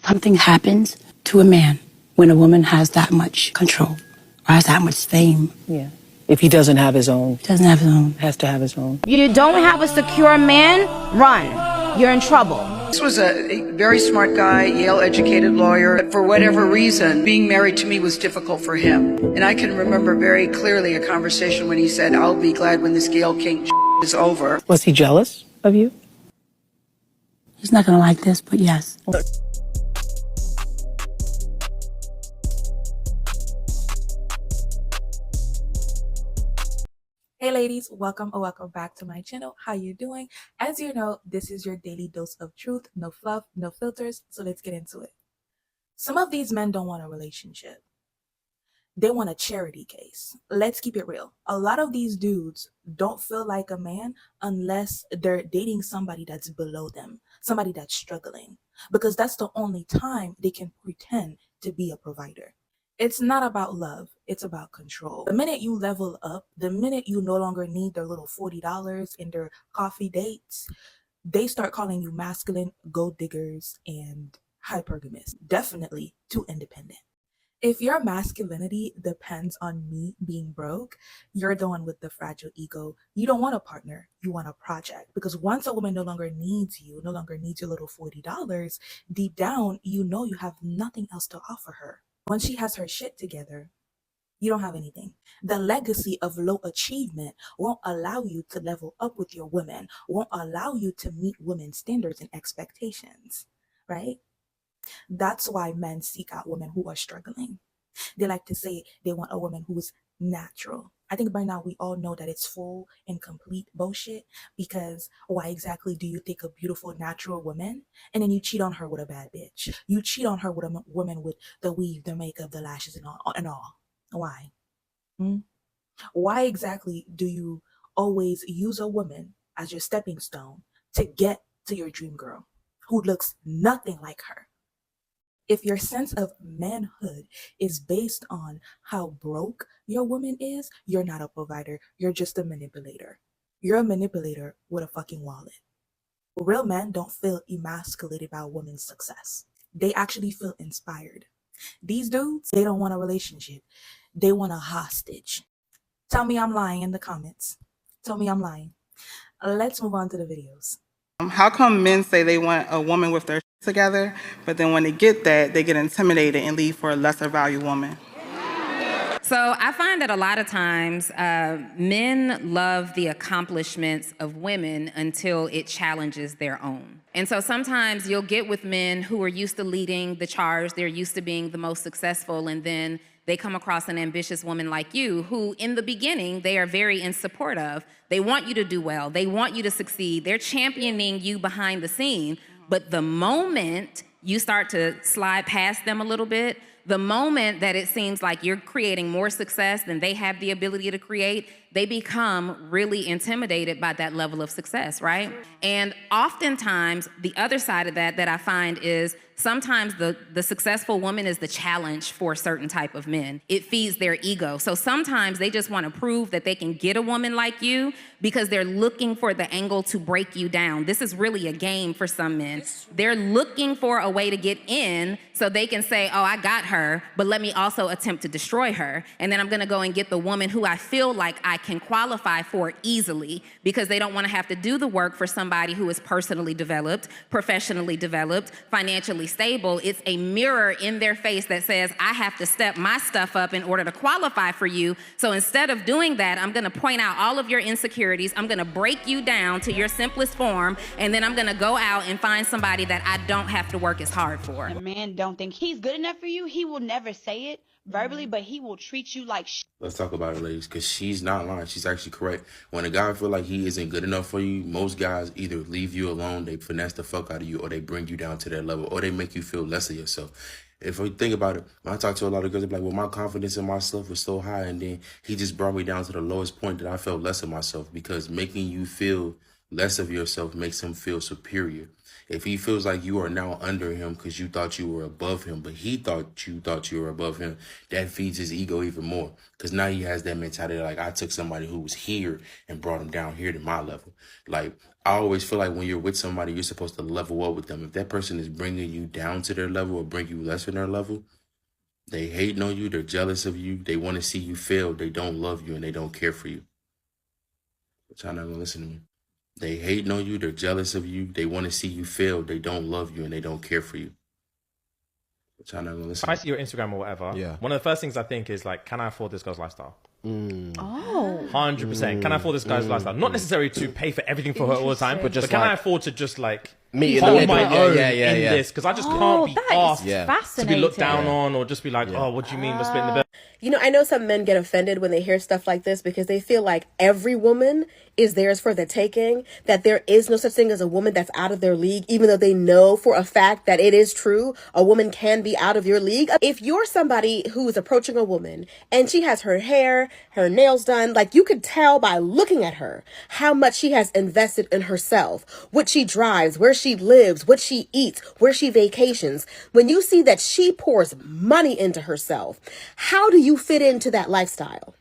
Something happens to a man when a woman has that much control or has that much fame. Yeah. If he doesn't have his own. Doesn't have his own. Has to have his own. You don't have a secure man, run. You're in trouble. This was a very smart guy, Yale-educated lawyer. But for whatever reason, being married to me was difficult for him. And I can remember very clearly a conversation when he said, "I'll be glad when this Gayle King is over." Was he jealous of you? He's not going to like this, but yes. Hey ladies, welcome or welcome back to my channel. How you doing? As you know, this is your daily dose of truth, no fluff, no filters, so let's get into it. Some of these men don't want a relationship. They want a charity case. Let's keep it real. A lot of these dudes don't feel like a man unless they're dating somebody that's below them, somebody that's struggling, because that's the only time they can pretend to be a provider. It's not about love, it's about control. The minute you level up, the minute you no longer need their little $40 in their coffee dates, they start calling you masculine, gold diggers, and hypergamous. Definitely too independent. If your masculinity depends on me being broke, you're the one with the fragile ego. You don't want a partner, you want a project. Because once a woman no longer needs you, no longer needs your little $40, deep down, you know you have nothing else to offer her. Once she has her shit together, you don't have anything. The legacy of low achievement won't allow you to level up with your women, won't allow you to meet women's standards and expectations, right? That's why men seek out women who are struggling. They like to say they want a woman who is natural. I think by now we all know that it's full and complete bullshit, because why exactly do you take a beautiful natural woman and then you cheat on her with a bad bitch? You cheat on her with a woman with the weave, the makeup, the lashes and all. Why? Why exactly do you always use a woman as your stepping stone to get to your dream girl who looks nothing like her? If your sense of manhood is based on how broke your woman is, you're not a provider. You're just a manipulator. You're a manipulator with a fucking wallet. Real men don't feel emasculated by a woman's success. They actually feel inspired. These dudes, they don't want a relationship. They want a hostage. Tell me I'm lying in the comments. Tell me I'm lying. Let's move on to the videos. How come men say they want a woman with their shit together, but then when they get that, they get intimidated and leave for a lesser value woman? So I find that a lot of times men love the accomplishments of women until it challenges their own. And so sometimes you'll get with men who are used to leading the charge, they're used to being the most successful, and then they come across an ambitious woman like you who in the beginning they are very in support of. They want you to do well, they want you to succeed, they're championing you behind the scene, but the moment you start to slide past them a little bit, the moment that it seems like you're creating more success than they have the ability to create, they become really intimidated by that level of success, right? And oftentimes, the other side of that I find is sometimes the successful woman is the challenge for a certain type of men. It feeds their ego. So sometimes they just want to prove that they can get a woman like you because they're looking for the angle to break you down. This is really a game for some men. They're looking for a way to get in so they can say, oh, I got her, but let me also attempt to destroy her. And then I'm going to go and get the woman who I feel like I can qualify for easily, because they don't want to have to do the work for somebody who is personally developed, professionally developed, financially stable. It's a mirror in their face that says, I have to step my stuff up in order to qualify for you. So instead of doing that, I'm going to point out all of your insecurities. I'm going to break you down to your simplest form. And then I'm going to go out and find somebody that I don't have to work as hard for. A man don't think he's good enough for you. He will never say it verbally, but he will treat you like shit. Let's talk about it, ladies, because she's not lying. She's actually correct. When a guy feel like he isn't good enough for you, most guys either leave you alone, they finesse the fuck out of you, or they bring you down to their level, or they make you feel less of yourself. If we think about it, when I talk to a lot of girls, they're like, well, my confidence in myself was so high, and then he just brought me down to the lowest point that I felt less of myself, because making you feel less of yourself makes him feel superior. If he feels like you are now under him because you thought you were above him, but he thought you were above him, that feeds his ego even more. Because now he has that mentality like, I took somebody who was here and brought him down here to my level. Like, I always feel like when you're with somebody, you're supposed to level up with them. If that person is bringing you down to their level or bring you less than their level, they hating on you, they're jealous of you, they want to see you fail, they don't love you, and they don't care for you. But y'all not gonna listen to me. They hating on you, they're jealous of you, they want to see you fail, they don't love you, and they don't care for you. But y'all not gonna listen. If I see your Instagram or whatever, one of the first things I think is like, can I afford this girl's lifestyle? Oh, 100%. Can I afford this guy's lifestyle? Not necessarily to pay for everything for her all the time, but can I afford to just like hold my own in this? Because I just can't be asked to be looked down on or just be like, oh, what do you mean we're splitting the bill? You know, I know some men get offended when they hear stuff like this because they feel like every woman is theirs for the taking, that there is no such thing as a woman that's out of their league, even though they know for a fact that it is true. A woman can be out of your league. If you're somebody who is approaching a woman and she has her hair, her nails done, like you could tell by looking at her how much she has invested in herself, what she drives, where she lives, what she eats, where she vacations. When you see that she pours money into herself, how do you fit into that lifestyle?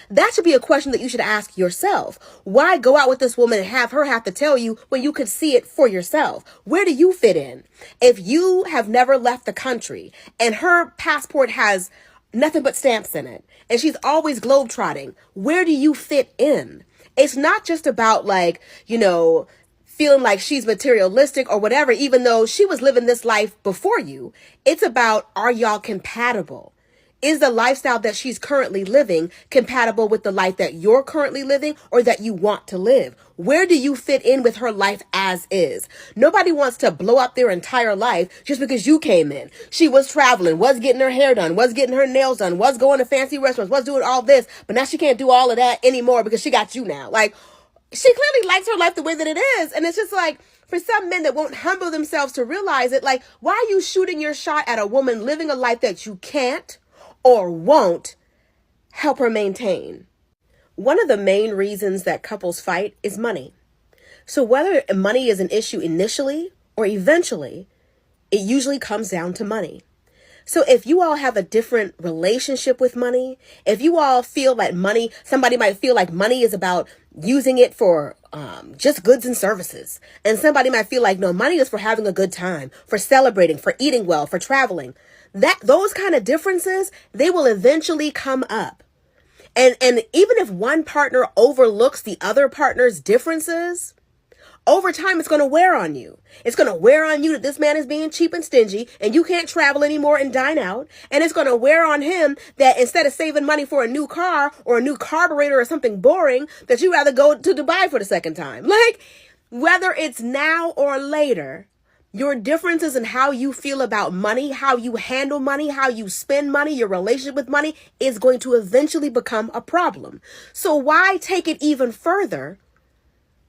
That should be a question that you should ask yourself. Why go out with this woman and have her have to tell you when you could see it for yourself? Where do you fit in? If you have never left the country and her passport has nothing but stamps in it and she's always globetrotting, where do you fit in? It's not just about like, you know, feeling like she's materialistic or whatever, even though she was living this life before you. It's about, are y'all compatible? Is the lifestyle that she's currently living compatible with the life that you're currently living or that you want to live? Where do you fit in with her life as is? Nobody wants to blow up their entire life just because you came in. She was traveling, was getting her hair done, was getting her nails done, was going to fancy restaurants, was doing all this, but now she can't do all of that anymore because she got you now. Like, she clearly likes her life the way that it is. And it's just like, for some men that won't humble themselves to realize it, like, why are you shooting your shot at a woman living a life that you can't or won't help her maintain? One of the main reasons that couples fight is money. So whether money is an issue initially or eventually, it usually comes down to money. So if you all have a different relationship with money, if you all feel like money, somebody might feel like money is about using it for just goods and services. And somebody might feel like, no, money is for having a good time, for celebrating, for eating well, for traveling. Those kind of differences, they will eventually come up. And even if one partner overlooks the other partner's differences, over time, it's going to wear on you. It's going to wear on you that this man is being cheap and stingy and you can't travel anymore and dine out. And it's going to wear on him that instead of saving money for a new car or a new carburetor or something boring, that you rather go to Dubai for the second time. Like, whether it's now or later, your differences in how you feel about money, how you handle money, how you spend money, your relationship with money is going to eventually become a problem. So why take it even further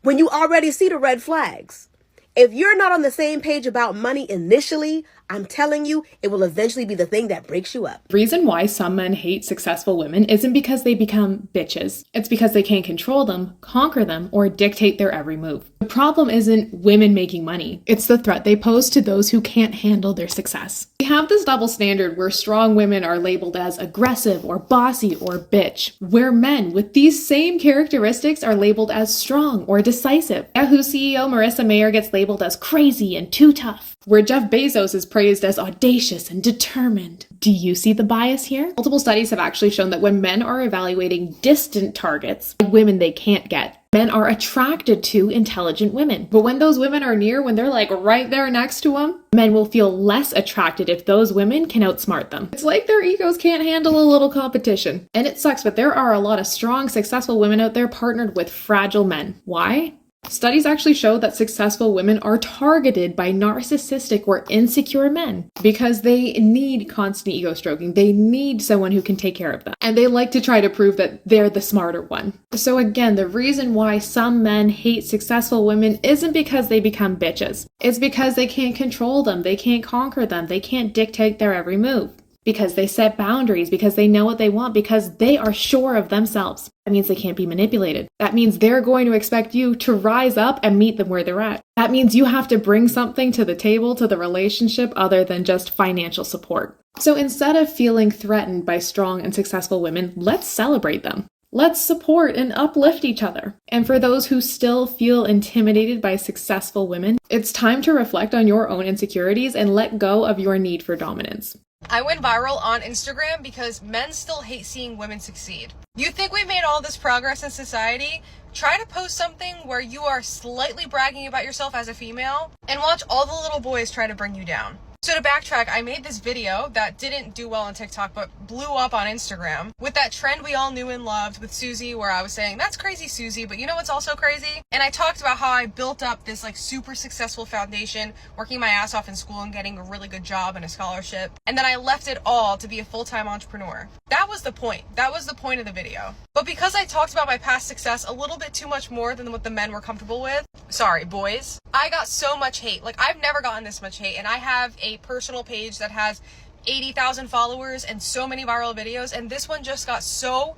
when you already see the red flags? If you're not on the same page about money initially, I'm telling you, it will eventually be the thing that breaks you up. The reason why some men hate successful women isn't because they become bitches. It's because they can't control them, conquer them, or dictate their every move. The problem isn't women making money. It's the threat they pose to those who can't handle their success. We have this double standard where strong women are labeled as aggressive or bossy or bitch, where men with these same characteristics are labeled as strong or decisive. Yahoo CEO Marissa Mayer gets labeled as crazy and too tough, where Jeff Bezos is praised as audacious and determined. Do you see the bias here? Multiple studies have actually shown that when men are evaluating distant targets, women they can't get, men are attracted to intelligent women. But when those women are near, when they're like right there next to them, men will feel less attracted if those women can outsmart them. It's like their egos can't handle a little competition. And it sucks, but there are a lot of strong, successful women out there partnered with fragile men. Why? Studies actually show that successful women are targeted by narcissistic or insecure men because they need constant ego stroking. They need someone who can take care of them. And they like to try to prove that they're the smarter one. So again, the reason why some men hate successful women isn't because they become bitches. It's because they can't control them. They can't conquer them. They can't dictate their every move. Because they set boundaries, because they know what they want, because they are sure of themselves. That means they can't be manipulated. That means they're going to expect you to rise up and meet them where they're at. That means you have to bring something to the table, to the relationship, other than just financial support. So instead of feeling threatened by strong and successful women, let's celebrate them. Let's support and uplift each other. And for those who still feel intimidated by successful women, it's time to reflect on your own insecurities and let go of your need for dominance. I went viral on Instagram because men still hate seeing women succeed. You think we've made all this progress in society? Try to post something where you are slightly bragging about yourself as a female and watch all the little boys try to bring you down. So to backtrack, I made this video that didn't do well on TikTok but blew up on Instagram with that trend we all knew and loved with Susie, where I was saying, that's crazy, Susie, but you know what's also crazy? And I talked about how I built up this like super successful foundation, working my ass off in school and getting a really good job and a scholarship. And then I left it all to be a full-time entrepreneur. That was the point. That was the point of the video. But because I talked about my past success a little bit too much more than what the men were comfortable with, sorry, boys, I got so much hate. Like, I've never gotten this much hate, and I have a personal page that has 80,000 followers and so many viral videos, and this one just got so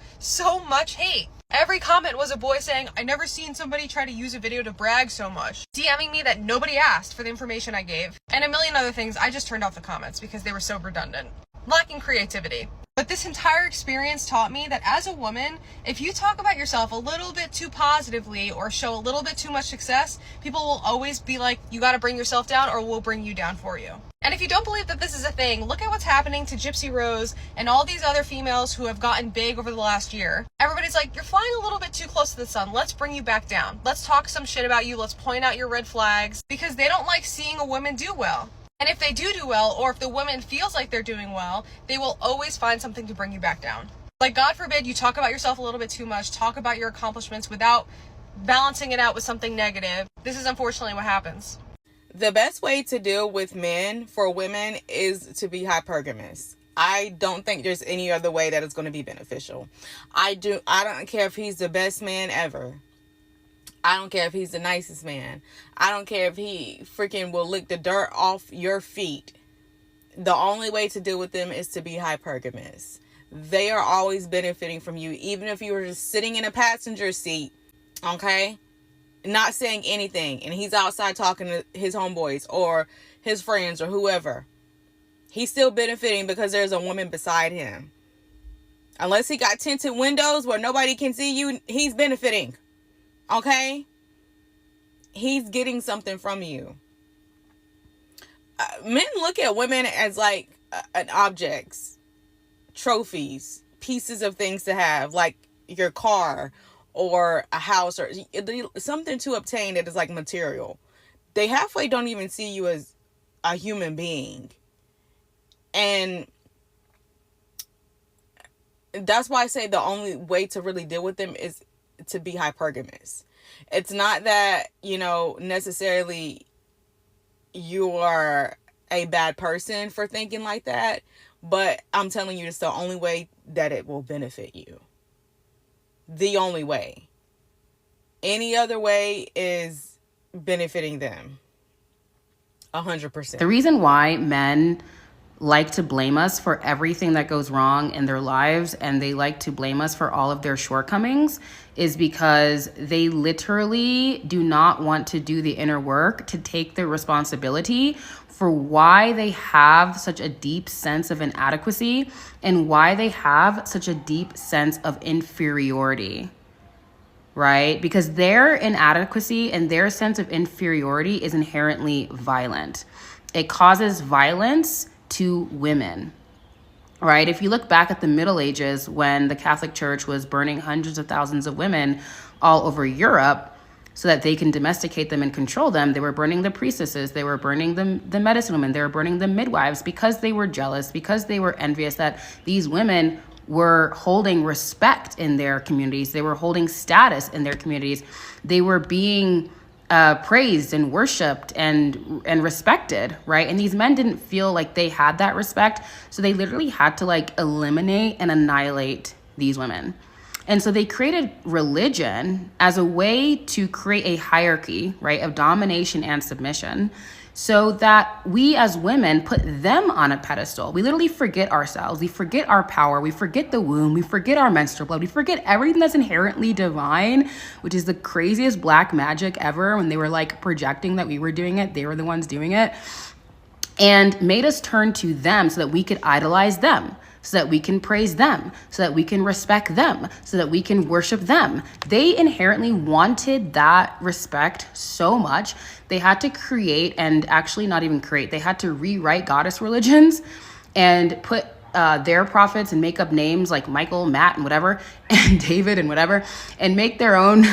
much hate. Every comment was a boy saying, I never seen somebody try to use a video to brag so much, DMing me that nobody asked for the information I gave, and a million other things. I just turned off the comments because they were so redundant, lacking creativity. But this entire experience taught me that as a woman, if you talk about yourself a little bit too positively or show a little bit too much success, people will always be like, you gotta bring yourself down or we'll bring you down for you. And if you don't believe that this is a thing, look at what's happening to Gypsy Rose and all these other females who have gotten big over the last year. Everybody's like, you're flying a little bit too close to the sun. Let's bring you back down. Let's talk some shit about you. Let's point out your red flags, because they don't like seeing a woman do well. And if they do well, or if the woman feels like they're doing well, they will always find something to bring you back down. Like, God forbid you talk about yourself a little bit too much, talk about your accomplishments without balancing it out with something negative. This is unfortunately what happens. The best way to deal with men for women is to be hypergamous. I don't think there's any other way that is going to be beneficial. I don't care if he's the best man ever. I don't care if he's the nicest man. I don't care if he freaking will lick the dirt off your feet. The only way to deal with them is to be hypergamous. They are always benefiting from you, even if you were just sitting in a passenger seat, okay? Not saying anything, and he's outside talking to his homeboys or his friends or whoever. He's still benefiting because there's a woman beside him. Unless he got tinted windows where nobody can see you, he's benefiting. Okay? He's getting something from you. Men look at women as like objects, trophies, pieces of things to have, like your car or a house or something to obtain that is like material. They halfway don't even see you as a human being. And that's why I say the only way to really deal with them is to be hypergamous. It's not that, necessarily you are a bad person for thinking like that, but I'm telling you, it's the only way that it will benefit you. The only way. Any other way is benefiting them. 100%. The reason why men like to blame us for everything that goes wrong in their lives, and they like to blame us for all of their shortcomings, is because they literally do not want to do the inner work to take the responsibility for why they have such a deep sense of inadequacy and why they have such a deep sense of inferiority, right? Because their inadequacy and their sense of inferiority is inherently violent. It causes violence to women, right? If you look back at the Middle Ages, when the Catholic Church was burning hundreds of thousands of women all over Europe so that they can domesticate them and control them, they were burning the priestesses, they were burning the medicine women, they were burning the midwives, because they were jealous, because they were envious that these women were holding respect in their communities, they were holding status in their communities, they were being praised and worshipped and respected, right? And these men didn't feel like they had that respect, so they literally had to like eliminate and annihilate these women. And so they created religion as a way to create a hierarchy, right, of domination and submission, so that we as women put them on a pedestal. We literally forget ourselves. We forget our power. We forget the womb. We forget our menstrual blood. We forget everything that's inherently divine, which is the craziest black magic ever. When they were like projecting that we were doing it, they were the ones doing it, and made us turn to them so that we could idolize them. so that we can praise them, so that we can respect them, so that we can worship them. They inherently wanted that respect so much. They had to create, and actually not even create, they had to rewrite goddess religions and put their prophets and make up names like Michael, Matt, and whatever, and David and whatever, and make their own,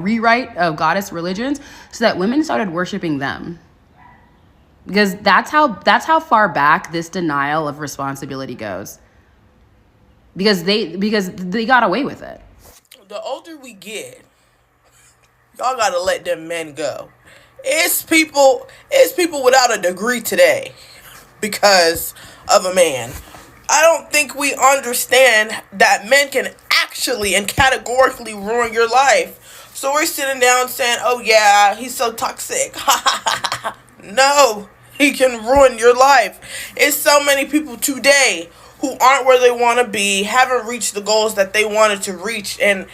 rewrite of goddess religions so that women started worshiping them. Because that's how far back this denial of responsibility goes. Because they got away with it. The older we get, y'all gotta let them men go. It's people without a degree today because of a man. I don't think we understand that men can actually and categorically ruin your life. So we're sitting down saying, oh yeah, he's so toxic. No, he can ruin your life. It's so many people today who aren't where they want to be, haven't reached the goals that they wanted to reach, and,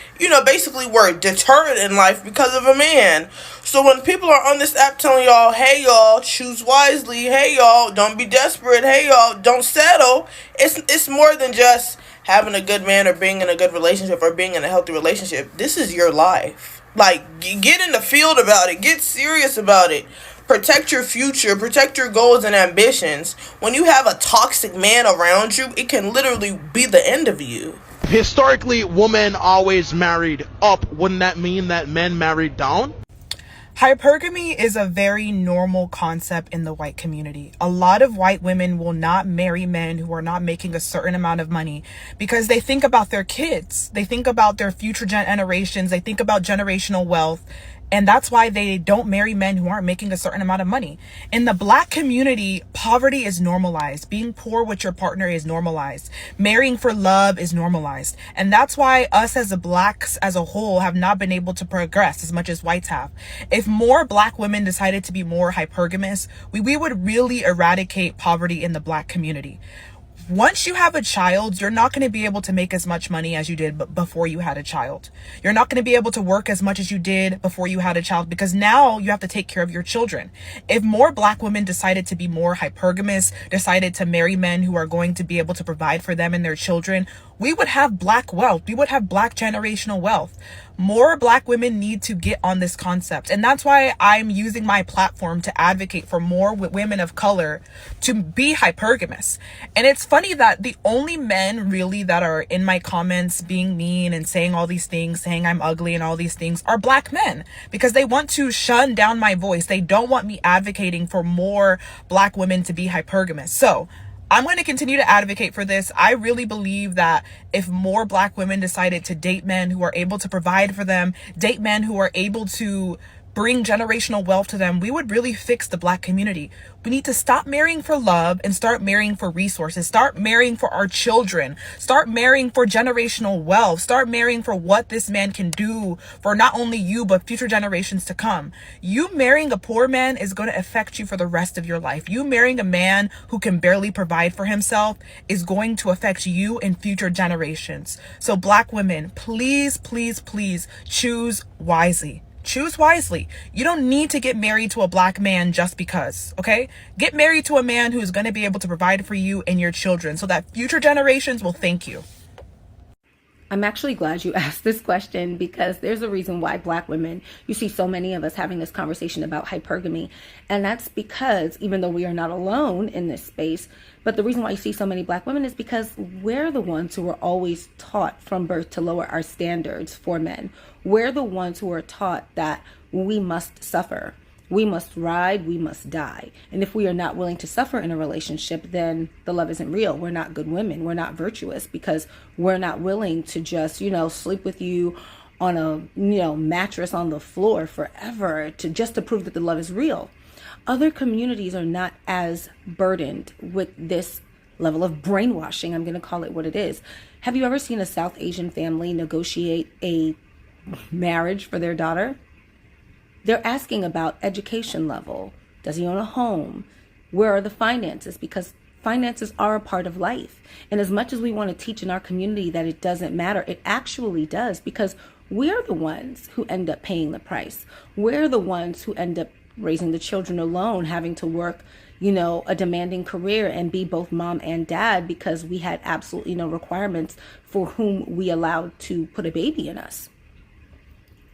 basically were deterred in life because of a man. So when people are on this app telling y'all, hey y'all, choose wisely, hey y'all, don't be desperate, hey y'all, don't settle, it's more than just having a good man or being in a good relationship or being in a healthy relationship. This is your life. Like, get in the field about it, get serious about it. Protect your future, protect your goals and ambitions. When you have a toxic man around you, it can literally be the end of you. Historically, women always married up. Wouldn't that mean that men married down? Hypergamy is a very normal concept in the white community. A lot of white women will not marry men who are not making a certain amount of money because they think about their kids. They think about their future generations. They think about generational wealth. And that's why they don't marry men who aren't making a certain amount of money. In the black community, poverty is normalized. Being poor with your partner is normalized. Marrying for love is normalized. And that's why us as blacks as a whole have not been able to progress as much as whites have. If more black women decided to be more hypergamous, we would really eradicate poverty in the black community. Once you have a child, you're not going to be able to make as much money as you did before you had a child. You're not going to be able to work as much as you did before you had a child because now you have to take care of your children. If more black women decided to be more hypergamous, decided to marry men who are going to be able to provide for them and their children, we would have black wealth. We would have black generational wealth. More black women need to get on this concept. And that's why I'm using my platform to advocate for more women of color to be hypergamous. And it's funny that the only men really that are in my comments being mean and saying all these things, saying I'm ugly and all these things are black men because they want to shun down my voice. They don't want me advocating for more black women to be hypergamous. So I'm going to continue to advocate for this. I really believe that if more black women decided to date men who are able to provide for them, date men who are able to bring generational wealth to them, we would really fix the black community. We need to stop marrying for love and start marrying for resources. Start marrying for our children. Start marrying for generational wealth. Start marrying for what this man can do for not only you, but future generations to come. You marrying a poor man is going to affect you for the rest of your life. You marrying a man who can barely provide for himself is going to affect you and future generations. So black women, please, please, please choose wisely. Choose wisely. You don't need to get married to a black man just because, okay? Get married to a man who's going to be able to provide for you and your children so that future generations will thank you. I'm actually glad you asked this question because there's a reason why black women, you see so many of us having this conversation about hypergamy. And that's because even though we are not alone in this space, but the reason why you see so many black women is because we're the ones who are always taught from birth to lower our standards for men. We're the ones who are taught that we must suffer. We must ride, we must die. And if we are not willing to suffer in a relationship, then the love isn't real. We're not good women. We're not virtuous because we're not willing to just, sleep with you on a, mattress on the floor forever to prove that the love is real. Other communities are not as burdened with this level of brainwashing. I'm going to call it what it is. Have you ever seen a South Asian family negotiate a marriage for their daughter? They're asking about education level. Does he own a home? Where are the finances? Because finances are a part of life. And as much as we want to teach in our community that it doesn't matter, it actually does, because we're the ones who end up paying the price. We're the ones who end up raising the children alone, having to work, a demanding career and be both mom and dad because we had absolutely no requirements for whom we allowed to put a baby in us.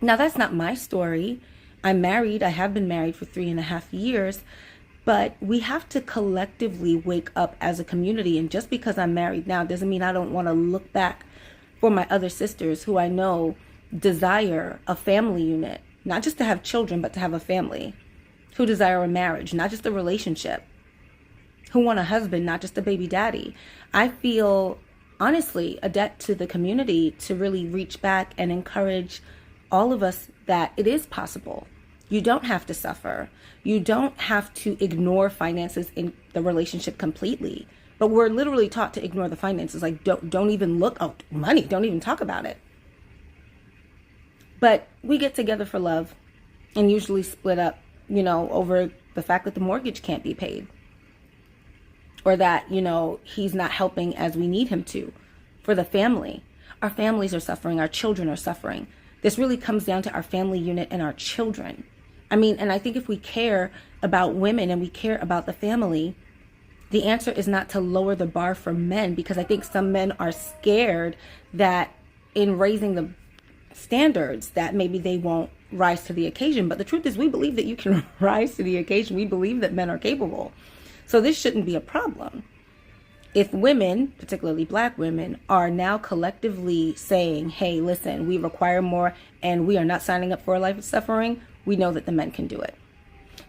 Now, that's not my story. I'm married. I have been married for 3.5 years, but we have to collectively wake up as a community. And just because I'm married now doesn't mean I don't want to look back for my other sisters who I know desire a family unit, not just to have children, but to have a family, who desire a marriage, not just a relationship, who want a husband, not just a baby daddy. I feel, honestly, a debt to the community to really reach back and encourage all of us that it is possible. You don't have to suffer. You don't have to ignore finances in the relationship completely. But we're literally taught to ignore the finances. Like, don't even look, oh, money, don't even talk about it. But we get together for love and usually split up, over the fact that the mortgage can't be paid. Or that, he's not helping as we need him to for the family. Our families are suffering. Our children are suffering. This really comes down to our family unit and our children. And I think if we care about women and we care about the family, the answer is not to lower the bar for men, because I think some men are scared that in raising the standards that maybe they won't rise to the occasion. But the truth is, we believe that you can rise to the occasion. We believe that men are capable. So this shouldn't be a problem. If women, particularly Black women, are now collectively saying, hey, listen, we require more and we are not signing up for a life of suffering, we know that the men can do it.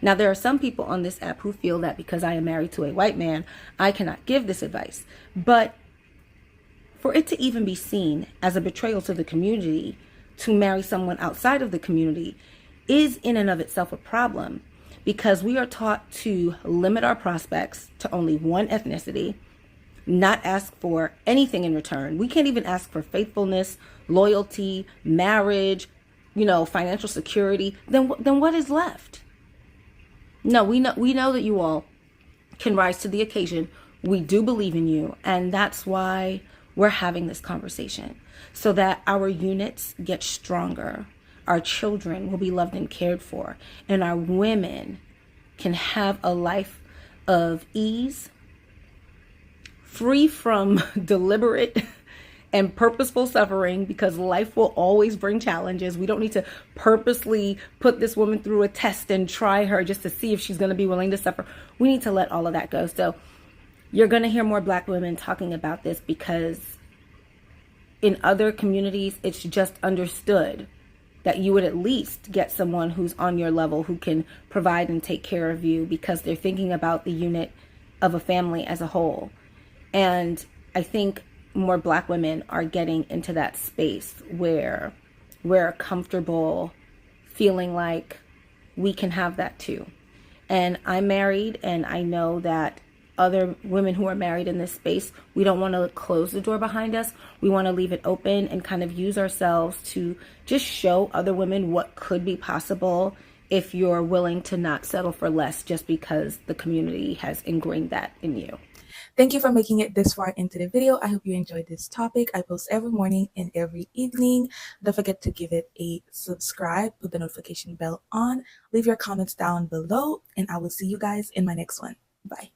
Now, there are some people on this app who feel that because I am married to a white man, I cannot give this advice. But for it to even be seen as a betrayal to the community to marry someone outside of the community is in and of itself a problem, because we are taught to limit our prospects to only one ethnicity, not ask for anything in return. We can't even ask for faithfulness, loyalty, marriage, financial security. Then what is left? No, we know that you all can rise to the occasion. We do believe in you, and that's why we're having this conversation, so that our units get stronger, our children will be loved and cared for, and our women can have a life of ease, free from deliberate and purposeful suffering, because life will always bring challenges. We don't need to purposely put this woman through a test and try her just to see if she's going to be willing to suffer. We need to let all of that go. So you're going to hear more Black women talking about this, because in other communities, it's just understood that you would at least get someone who's on your level, who can provide and take care of you, because they're thinking about the unit of a family as a whole. And I think more Black women are getting into that space where we're comfortable feeling like we can have that too. And I'm married, and I know that other women who are married in this space, we don't want to close the door behind us. We want to leave it open and kind of use ourselves to just show other women what could be possible if you're willing to not settle for less just because the community has ingrained that in you. Thank you for making it this far into the video. I hope you enjoyed this topic. I post every morning and every evening. Don't forget to give it a subscribe, put the notification bell on, leave your comments down below, and I will see you guys in my next one. Bye.